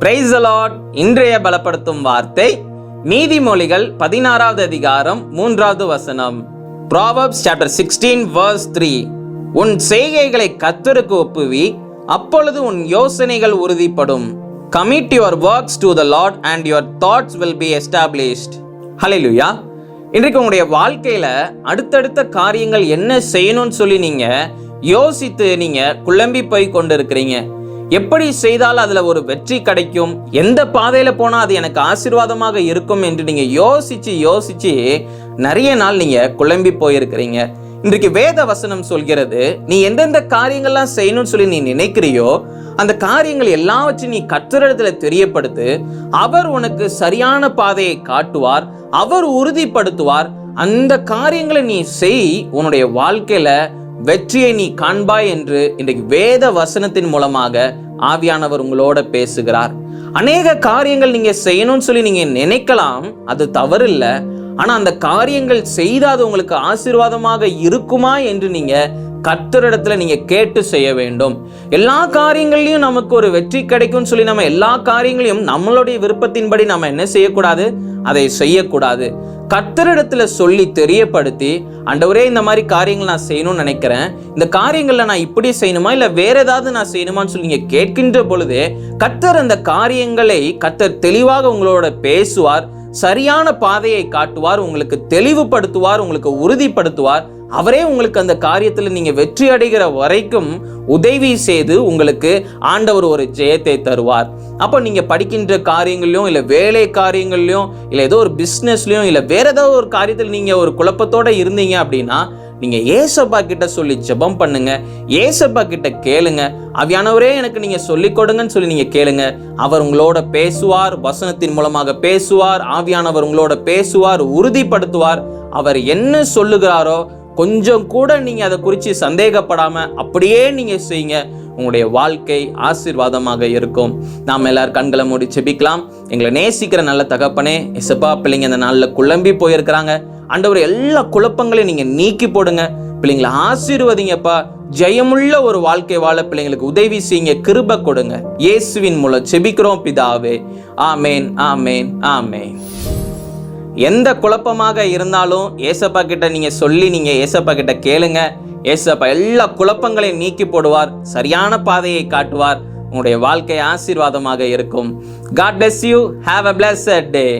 Praise the Lord. இன்றைய பலப்படுத்தும் வார்த்தை நீதிமொழிகள் 16வது அதிகாரம் 3வது வசனம். Proverbs chapter 16 verse 3. உன் செய்கைகளை கர்த்தருக்கு ஒப்புவி, அப்பொழுது உன் யோசனைகள் உறுதிப்படும். Commit your works to the Lord and your thoughts will be established. ஹல்லேலூயா. இன்றைக்கு உங்களுடைய வாழ்க்கையில அடுத்தடுத்த காரியங்கள் என்ன செய்யணும்னு சொல்லி நீங்க யோசித்து நீங்க குழம்பி போய் கொண்டு இருக்கிறீங்க. எப்படி செய்தால் அதுல ஒரு வெற்றி கிடைக்கும், எந்த பாதையில போனா அது எனக்கு ஆசீர்வாதமாக இருக்கும் என்று நீங்க யோசிச்சு நிறைய நாள் நீங்க குழம்பி போயிருக்கிறீங்க. இன்றைக்கு வேத வசனம் சொல்கிறது, நீ எந்தெந்த காரியங்கள்லாம் செய்யணும்னு சொல்லி நீ நினைக்கிறியோ அந்த காரியங்கள் எல்லாவற்றையும் நீ கர்த்தரிடத்துல தெரியப்படுத்து. அவர் உனக்கு சரியான பாதையை காட்டுவார், அவர் உறுதிப்படுத்துவார். அந்த காரியங்களை நீ செய், உன்னுடைய வாழ்க்கையில வெற்றியை நீ காண்பாய் என்று இன்றைக்கு வேத வசனத்தின் மூலமாக ஆவியானவர் உங்களோட பேசுகிறார். அநேக காரியங்கள் நீங்க செய்யணும்னு சொல்லி நீங்க நினைக்கலாம், அது தவறு இல்லை. ஆனா அந்த காரியங்கள் செய்தாது உங்களுக்கு ஆசீர்வாதமாக இருக்குமா என்று நீங்க கர்த்தரிடத்துல நீங்க கேட்டு செய்ய வேண்டும். எல்லா காரியங்களையும் நமக்கு ஒரு வெற்றி கிடைக்கும்னு சொல்லி நம்ம எல்லா காரியங்களையும் நம்மளுடைய விருப்பத்தின்படி நம்ம என்ன செய்யக்கூடாது, அதை செய்யக்கூடாது. கர்த்தரிடத்துல சொல்லி தெரியப்படுத்தி, ஆண்டவரே இந்த மாதிரி காரியங்கள் நான் செய்யணும்னு நினைக்கிறேன், இந்த காரியங்கள்ல நான் இப்படி செய்யணுமா இல்ல வேற ஏதாவது நான் செய்யணுமான்னு சொல்லி நீங்க கேட்கின்ற பொழுது கர்த்தர் அந்த காரியங்களை கர்த்தர் தெளிவாக உங்களோட பேசுவார், சரியான பாதையை காட்டுவார், உங்களுக்கு தெளிவுபடுத்துவார், உங்களுக்கு உறுதிப்படுத்துவார். அவரே உங்களுக்கு அந்த காரியத்தில் நீங்க வெற்றி அடைகிற வரைக்கும் உதவி செய்து உங்களுக்கு ஆண்டவர் ஒரு ஜெயத்தை தருவார். அப்போ நீங்க படிக்கின்ற காரியங்களையும் இல்ல வேலை காரியங்களையும் இல்ல ஏதோ ஒரு பிசினஸ்லயும் இல்ல வேற ஏதோ ஒரு காரியத்தில் நீங்க ஒரு குழப்பத்தோட இருந்தீங்க அப்படின்னா நீங்க ஏசப்பா கிட்ட சொல்லி ஜெபம் பண்ணுங்க, ஏசப்பா கிட்ட கேளுங்க. ஆவியானவரே எனக்கு நீங்க சொல்லி கொடுங்கன்னு சொல்லி நீங்க கேளுங்க. அவர் உங்களோட பேசுவார், வசனத்தின் மூலமாக பேசுவார். ஆவியானவர் உங்களோட பேசுவார், உறுதிப்படுத்துவார். அவர் என்ன சொல்லுகிறாரோ கொஞ்சம் கூட நீங்க அதை குறித்து சந்தேகப்படாம அப்படியே நீங்க செய்யுங்க. உங்களுடைய வாழ்க்கை ஆசீர்வாதமாக இருக்கும். நாம் எல்லாரும் கண்களை மூடி ஜெபிக்கலாம். எங்களை நேசிக்கிற நல்ல தகப்பனே, இசப்பா, பிள்ளைங்க இந்த நாளில் குழம்பி போயிருக்கிறாங்க. ஆண்டவர் எல்லா குழப்பங்களையும் நீங்க நீக்கி போடுங்க. பிள்ளைங்களை ஆசீர்வதிங்கப்பா. ஜெயமுள்ள ஒரு வாழ்க்கை வாழ பிள்ளைங்களுக்கு உதவி செய்யுங்க, கிருபை கொடுங்க. இயேசுவின் மூலம் ஜெபிக்கிறோம் பிதாவே. ஆமேன், ஆமேன், ஆமேன். எந்த குழப்பமாக இருந்தாலும் ஏசப்பா கிட்ட நீங்க சொல்லி நீங்க ஏசப்பா கிட்ட கேளுங்க. ஏசப்பா எல்லா குழப்பங்களையும் நீக்கி போடுவார், சரியான பாதையை காட்டுவார். உங்களுடைய வாழ்க்கை ஆசீர்வாதமாக இருக்கும். God bless you. Have a blessed day.